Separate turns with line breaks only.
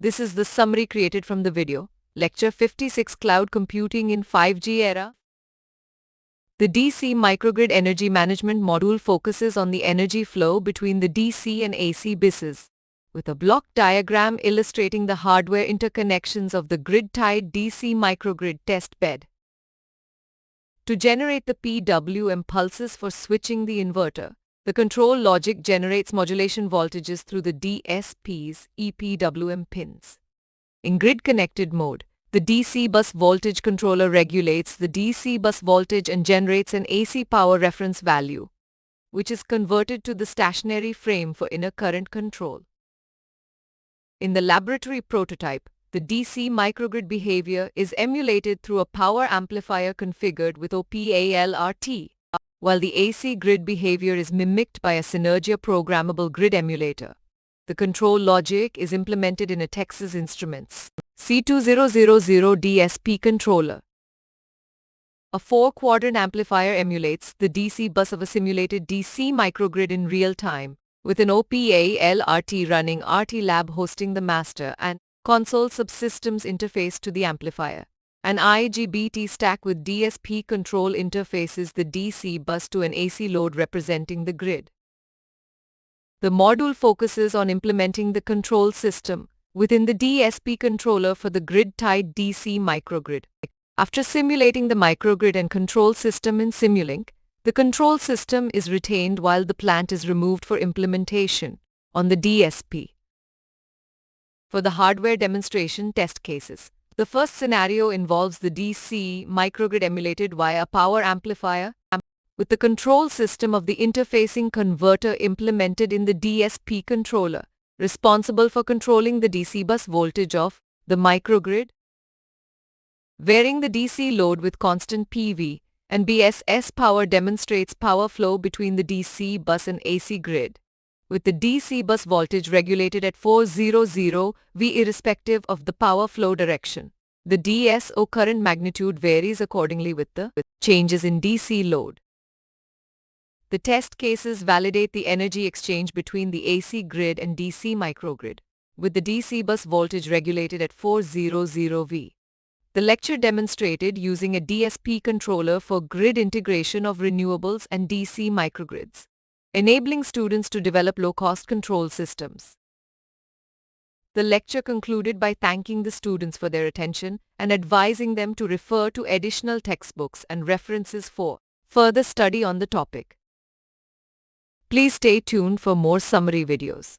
This is the summary created from the video. Lecture 56 Cloud Computing in 5G Era. The DC Microgrid Energy Management Module focuses on the energy flow between the DC and AC buses, with a block diagram illustrating the hardware interconnections of the grid-tied DC microgrid test bed. To generate the PWM pulses for switching the inverter, the control logic generates modulation voltages through the DSP's EPWM pins. In grid-connected mode, the DC bus voltage controller regulates the DC bus voltage and generates an AC power reference value, which is converted to the stationary frame for inner current control. In the laboratory prototype, the DC microgrid behavior is emulated through a power amplifier configured with OPALRT, while the AC grid behavior is mimicked by a Synergia programmable grid emulator. The control logic is implemented in a Texas Instruments C2000 DSP controller. A 4-quadrant amplifier emulates the DC bus of a simulated DC microgrid in real time, with an OPALRT running RTLab hosting the master and console subsystems interface to the amplifier. An IGBT stack with DSP control interfaces the DC bus to an AC load representing the grid. The module focuses on implementing the control system within the DSP controller for the grid-tied DC microgrid. After simulating the microgrid and control system in Simulink, the control system is retained while the plant is removed for implementation on the DSP. For the hardware demonstration test cases, the first scenario involves the DC microgrid emulated via a power amplifier, with the control system of the interfacing converter implemented in the DSP controller, responsible for controlling the DC bus voltage of the microgrid. Varying the DC load with constant PV and BSS power demonstrates power flow between the DC bus and AC grid, with the DC bus voltage regulated at 400 V irrespective of the power flow direction. The DSO current magnitude varies accordingly with the changes in DC load. The test cases validate the energy exchange between the AC grid and DC microgrid, with the DC bus voltage regulated at 400 V. The lecture demonstrated using a DSP controller for grid integration of renewables and DC microgrids, enabling students to develop low-cost control systems. The lecture concluded by thanking the students for their attention and advising them to refer to additional textbooks and references for further study on the topic. Please stay tuned for more summary videos.